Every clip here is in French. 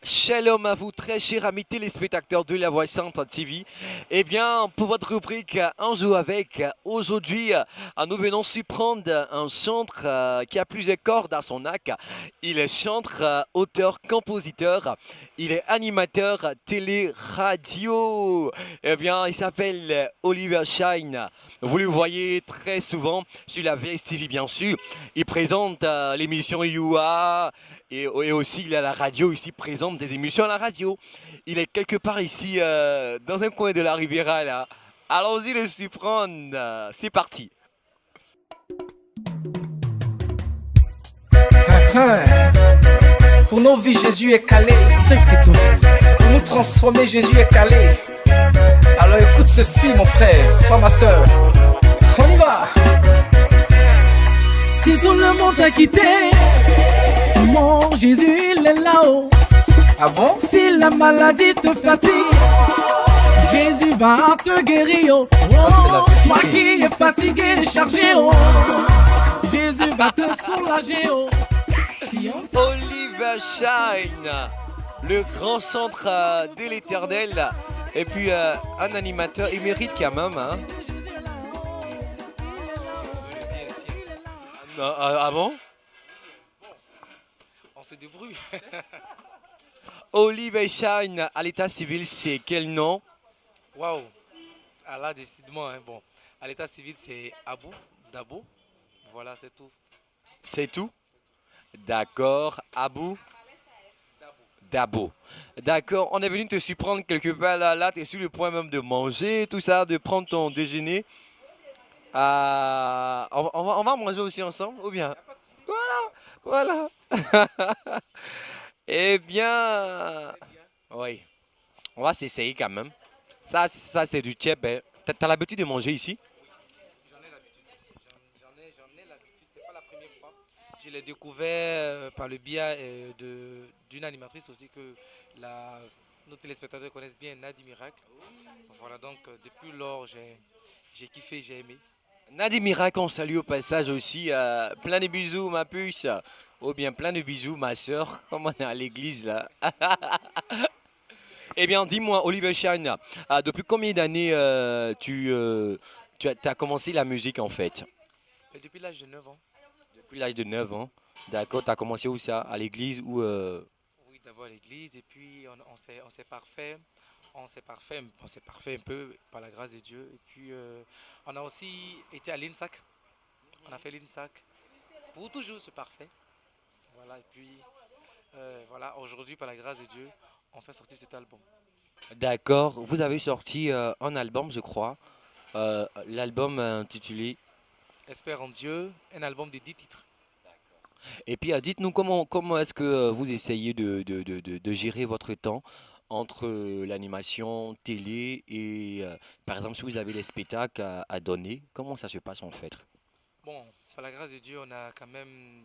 Shalom à vous, très chers amis téléspectateurs de La Voix Sainte TV. Eh bien, pour votre rubrique Un jour avec, aujourd'hui, nous venons surprendre un chanteur qui a plusieurs cordes à son arc. Il est chanteur, auteur, compositeur. Il est animateur télé-radio. Eh bien, il s'appelle Oliver Shine. Vous le voyez très souvent sur la VSTV, bien sûr. Il présente l'émission UA. Et aussi, il est à la radio ici, présente des émissions à la radio. Il est quelque part ici, dans un coin de la Riviera, là. Allons-y le surprendre. C'est parti. Pour nos vies, Jésus est calé, 5 étoiles. Pour nous transformer, Jésus est calé. Alors écoute ceci, mon frère, toi, ma soeur. On y va. Si tout le monde t'a quitté, mon Jésus, il est là-haut. Ah bon? Si la maladie te fatigue, Jésus va te guérir. Oh. Ça, c'est la vérité. Toi qui es fatigué et chargé, oh. Jésus va te soulager. Oh. Si on t'a- Oliver Shine, le grand centre de l'éternel. Et puis, un animateur, il mérite quand même. Hein. Ah bon? On se débrouille. Oliver Shine, à l'état civil, c'est quel nom? Waouh. Ah là, décidément, hein. Bon. À l'état civil, c'est Abou, Dabo. Voilà, c'est tout. C'est tout? D'accord. Abou? Dabo. D'accord. On est venu te surprendre quelque part là. Là, tu es sur le point même de manger, tout ça, de prendre ton déjeuner. On va manger aussi ensemble, ou bien? Voilà. Eh bien, oui. On va s'essayer quand même. Ça c'est du tchèp. Hein. T'as l'habitude de manger ici? J'en ai l'habitude. J'en ai l'habitude. C'est pas la première fois. Je l'ai découvert par le biais d'une animatrice aussi que nos téléspectateurs connaissent bien, Nadi Miracle. Voilà, donc depuis lors, j'ai kiffé, j'ai aimé. Nadia Miracle, on salue au passage aussi. Plein de bisous, ma puce. Ou bien plein de bisous, ma soeur. Comme on est à l'église là. Eh bien, dis-moi, Oliver Shine, depuis combien d'années tu as commencé la musique en fait? Et depuis l'âge de 9 ans. Depuis l'âge de 9 ans. D'accord, tu as commencé où ça? À l'église ou Oui, d'abord à l'église et puis on s'est parfait. On s'est parfait un peu par la grâce de Dieu. Et puis on a aussi été à l'INSAC. On a fait l'INSAC pour toujours se parfait. Voilà, et puis voilà, aujourd'hui par la grâce de Dieu, on fait sortir cet album. D'accord, vous avez sorti un album, je crois. L'album intitulé. Espère en Dieu, un album de 10 titres. Et puis, dites-nous comment est-ce que vous essayez de gérer votre temps entre l'animation télé et, par exemple, si vous avez des spectacles à donner, comment ça se passe en fait? Bon, par la grâce de Dieu, on a quand même,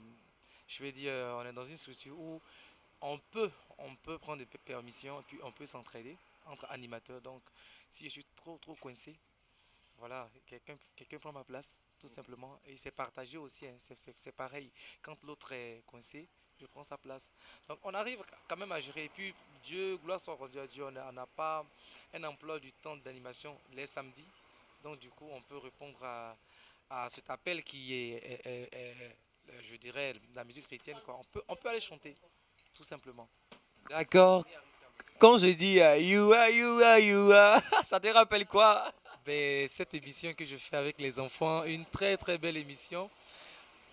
je vais dire, on est dans une structure où on peut, on peut prendre des permissions et puis on peut s'entraider entre animateurs. Donc, si je suis trop coincé, voilà, quelqu'un prend ma place, tout simplement. Et c'est partagé aussi, hein, c'est pareil. Quand l'autre est coincé, je prends sa place. Donc, on arrive quand même à gérer. Et puis, Dieu, gloire soit rendue à Dieu, on n'a pas un emploi du temps d'animation les samedis. Donc, du coup, on peut répondre à cet appel qui je dirais, la musique chrétienne, quoi. On peut aller chanter, tout simplement. D'accord. Quand je dis you are, ça te rappelle quoi? Ben, cette émission que je fais avec les enfants, une très très belle émission.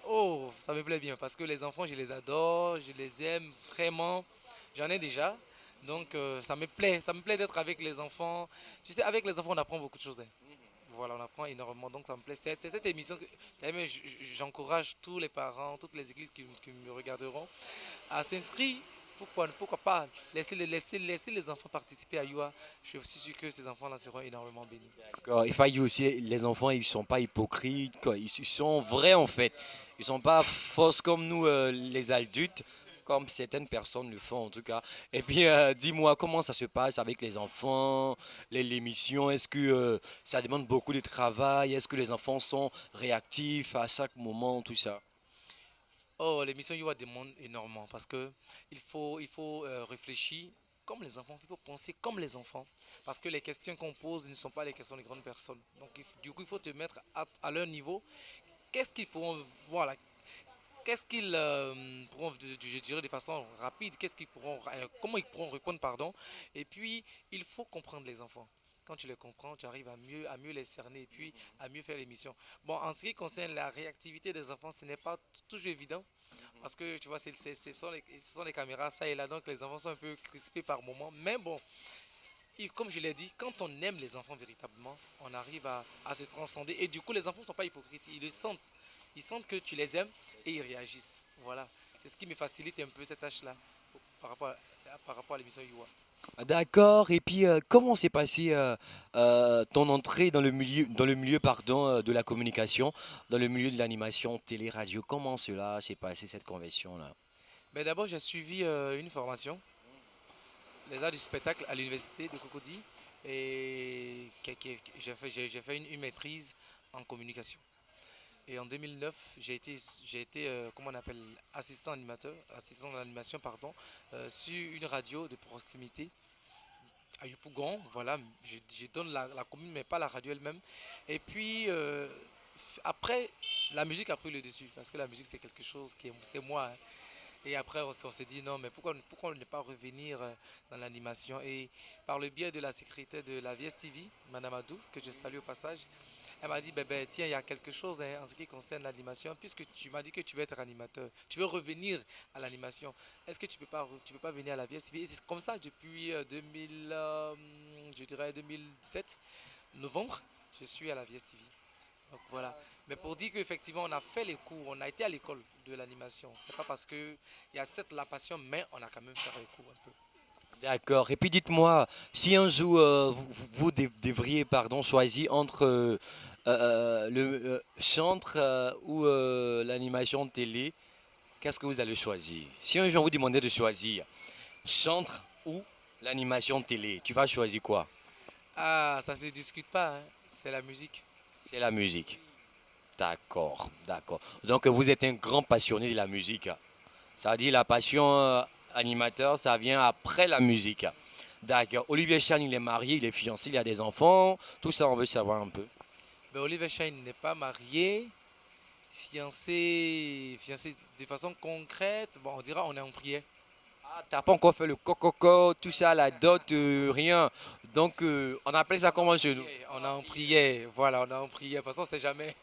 Oh, ça me plaît bien parce que les enfants, je les adore, je les aime vraiment. J'en ai déjà. Donc, ça me plaît d'être avec les enfants. Tu sais, avec les enfants, on apprend beaucoup de choses, hein. Voilà, on apprend énormément. Donc, ça me plaît. C'est cette émission que d'ailleurs, j'encourage tous les parents, toutes les églises qui me regarderont à s'inscrire. Pourquoi pas laisser les enfants participer à YUA. Je suis aussi sûr que ces enfants-là seront énormément bénis. D'accord. Il faut aussi, les enfants, ils sont pas hypocrites, quoi. Ils sont vrais en fait. Ils sont pas fausses comme nous, les adultes, comme certaines personnes le font en tout cas. Et puis, dis-moi, comment ça se passe avec les enfants, l'émission? Est-ce que ça demande beaucoup de travail? Est-ce que les enfants sont réactifs à chaque moment, tout ça? Oh, l'émission Yoa demande énormément parce que il faut réfléchir comme les enfants, il faut penser comme les enfants. Parce que les questions qu'on pose ne sont pas les questions des grandes personnes. Donc, du coup, il faut te mettre à leur niveau. Qu'est-ce qu'ils pourront, voilà, qu'est-ce qu'ils pourront, je dirais de façon rapide, qu'est-ce qu'ils pourront, comment ils pourront répondre, pardon. Et puis, il faut comprendre les enfants. Quand tu les comprends, tu arrives à mieux les cerner et puis à mieux faire l'émission. Bon, en ce qui concerne la réactivité des enfants, ce n'est pas toujours évident parce que tu vois, ce sont les caméras, ça et là, donc les enfants sont un peu crispés par moment. Mais bon, comme je l'ai dit, quand on aime les enfants véritablement, on arrive à se transcender. Et du coup, les enfants ne sont pas hypocrites, ils le sentent. Ils sentent que tu les aimes et ils réagissent. Voilà. C'est ce qui me facilite un peu cette tâche-là par rapport à l'émission Yua. D'accord. Et puis, comment s'est passé ton entrée dans le milieu pardon, de la communication, dans le milieu de l'animation télé-radio? Comment cela s'est passé, cette conversion-là? Mais d'abord, j'ai suivi une formation, les arts du spectacle à l'université de Cocody. Et j'ai fait une maîtrise en communication. Et en 2009, j'ai été comment on appelle, assistant d'animation, pardon, sur une radio de proximité à Yopougon. Voilà, je donne la commune, mais pas la radio elle-même. Et puis, après, la musique a pris le dessus, parce que la musique, c'est quelque chose c'est moi, hein. Et après, on s'est dit non, mais pourquoi ne pas revenir dans l'animation? Et par le biais de la secrétaire de la VSTV, Madame Adou, que je salue au passage, elle m'a dit, ben, tiens, il y a quelque chose, hein, en ce qui concerne l'animation, puisque tu m'as dit que tu veux être animateur, tu veux revenir à l'animation. Est-ce que tu peux pas venir à la VSTV? Et c'est comme ça, depuis 2000, je dirais 2017, novembre, je suis à la VSTV. Donc voilà. Mais pour dire qu'effectivement, on a fait les cours, on a été à l'école de l'animation. C'est pas parce que il y a cette la passion, mais on a quand même fait les cours un peu. D'accord. Et puis dites-moi, si un jour vous devriez pardon, choisir entre le chantre ou l'animation télé, qu'est-ce que vous allez choisir? Si un jour on vous demandait de choisir chantre ou l'animation télé, tu vas choisir quoi? Ah, ça se discute pas, hein. C'est la musique. C'est la musique. D'accord, d'accord. Donc vous êtes un grand passionné de la musique. Ça veut dire la passion animateur, ça vient après la musique. D'accord. Olivier Chan, il est marié, il est fiancé, il a des enfants. Tout ça, on veut savoir un peu. Mais Oliver Shine n'est pas marié, fiancé de façon concrète. Bon, on dira on est en prière. Ah, t'as pas encore fait le cococo, tout ça, la dot, rien. Donc, on appelle ça comment chez nous? On est en prière, voilà, on est en prière. De toute façon, on sait jamais.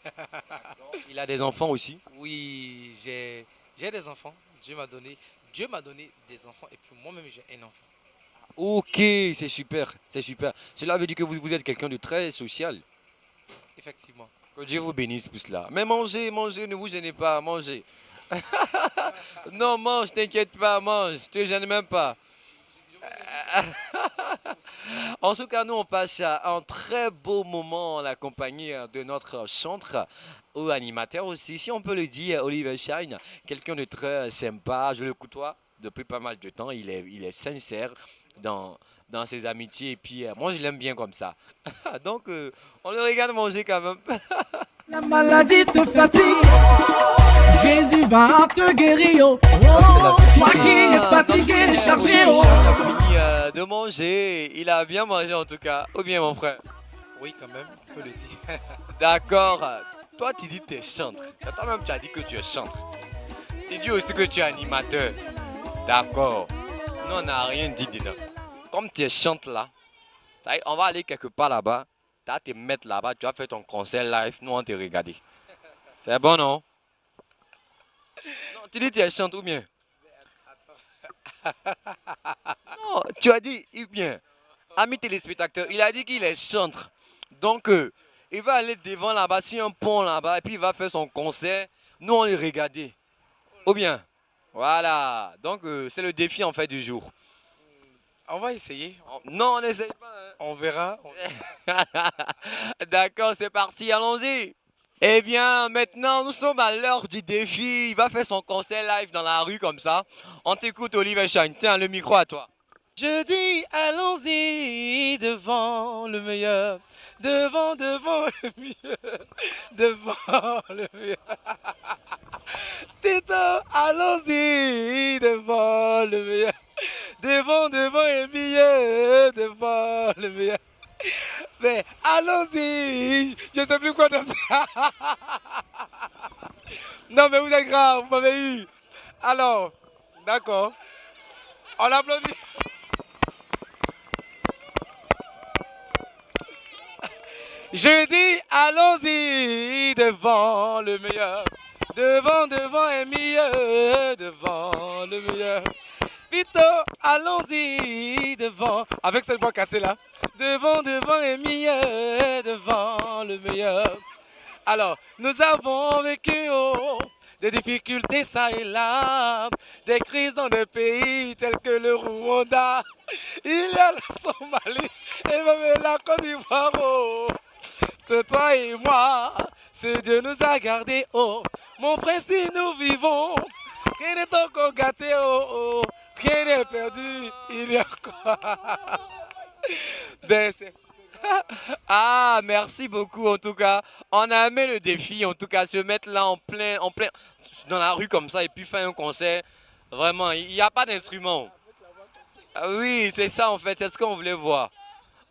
Il a des enfants aussi. Oui, j'ai des enfants. Dieu m'a donné des enfants et puis moi-même j'ai un enfant. Ok, c'est super, c'est super. Cela veut dire que vous êtes quelqu'un de très social. Effectivement. Que Dieu vous bénisse pour cela. Mais mangez, mangez, ne vous gênez pas, mangez. Non, mange, t'inquiète pas, mange, te gêne même pas. En tout cas, nous, on passe un très beau moment en la compagnie de notre chantre ou animateur aussi, si on peut le dire, Oliver Shine, quelqu'un de très sympa. Je le côtoie depuis pas mal de temps. Il est sincère dans ses amitiés et puis moi, je l'aime bien comme ça. Donc, on le regarde manger quand même. La maladie te fatigue. Jésus va te guérir. Oh, Ça, c'est la toi qui es fatigué, Donc, chargé. Olivier Oh. Shine a fini de manger. Il a bien mangé en tout cas. Ou bien, mon frère. Oui, quand même, on peut le dire. D'accord. Toi, tu dis que tu es chantre. Et toi-même, tu as dit que tu es chantre. Tu dis aussi que tu es animateur. D'accord. Nous, on n'a rien dit dedans. Comme tu es chantre là, ça y est, on va aller quelque part là-bas. Tu vas te mettre là-bas, tu vas faire ton concert live. Nous, on te regarder. C'est bon, non? Non, tu dis que tu es chantre ou bien? Non, tu as dit, ou bien, ami téléspectateur, il a dit qu'il est chantre. Donc, il va aller devant là-bas, sur un pont là-bas, et puis il va faire son concert. Nous, on le regarder. Ou bien, voilà. Donc, c'est le défi en fait du jour. On va essayer, Non, on n'essaye pas. on verra. D'accord, c'est parti, allons-y. Eh bien, maintenant, nous sommes à l'heure du défi. Il va faire son concert live dans la rue comme ça. On t'écoute, Oliver Shine. Tiens, le micro à toi. Je dis allons-y devant le meilleur. Devant le mieux. Devant le mieux. Tito, allons-y devant le meilleur. Devant le mieux. Devant le meilleur. Mais allons-y. Je ne sais plus quoi danser. Non mais vous êtes grave, vous m'avez eu. Alors, d'accord. On applaudit. Je dis allons-y devant le meilleur. Devant et mieux. Devant le meilleur. Vito, allons-y devant. Avec cette voix cassée là. Devant et mieux. Devant le meilleur. Alors, nous avons vécu des difficultés ça et là, des crises dans des pays tels que le Rwanda. Il y a la Somalie et même la Côte d'Ivoire. Oh. Toi et moi, ce Dieu nous a gardés. Oh. Mon frère, si nous vivons, rien n'est encore gâté. Oh, oh. Rien n'est perdu. Il y a quoi? Ben, c'est... Ah, merci beaucoup en tout cas. On a aimé le défi, en tout cas, se mettre là en plein, dans la rue comme ça et puis faire un concert. Vraiment, il n'y a pas d'instrument. Ah oui, c'est ça en fait, c'est ce qu'on voulait voir.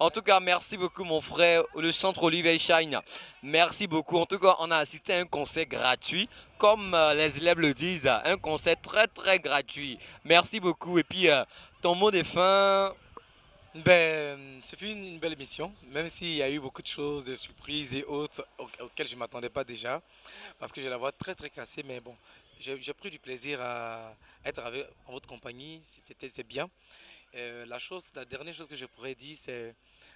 En tout cas, merci beaucoup mon frère, le centre Olivier Shine. Merci beaucoup. En tout cas, on a assisté à un concert gratuit, comme les élèves le disent, un concert très très gratuit. Merci beaucoup. Et puis, ton mot de fin. Ben, ce fut une belle émission, même s'il y a eu beaucoup de choses, de surprises et autres auxquelles je ne m'attendais pas déjà, parce que j'ai la voix très très cassée, mais bon, j'ai pris du plaisir à être en votre compagnie, c'est bien. La dernière chose que je pourrais dire, c'est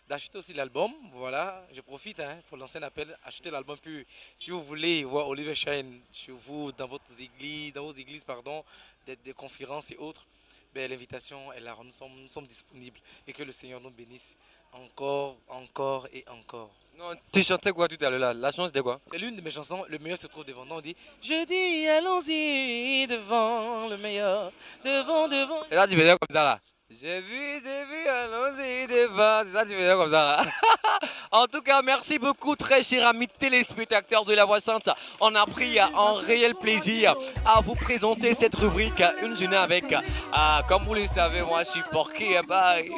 d'acheter aussi l'album. Voilà, je profite pour lancer un appel, achetez l'album. Puis, si vous voulez voir Olivier Shine chez vous, dans vos églises, pardon, des conférences et autres, ben, l'invitation est là. Nous sommes disponibles et que le Seigneur nous bénisse encore, encore et encore. Non, tu chantais quoi tout à l'heure là? La chanson c'était quoi? C'est l'une de mes chansons, le meilleur se trouve devant nous. On dit, je dis allons-y devant le meilleur, devant. Et là, tu faisais comme ça là. J'ai vu, allons-y devant. C'est ça, tu faisais comme ça là. En tout cas, merci beaucoup, très chers amis téléspectateurs de La Voix Sainte. On a pris un réel plaisir à vous présenter cette rubrique Une journée avec. Comme vous le savez, moi je suis Porky. Bye.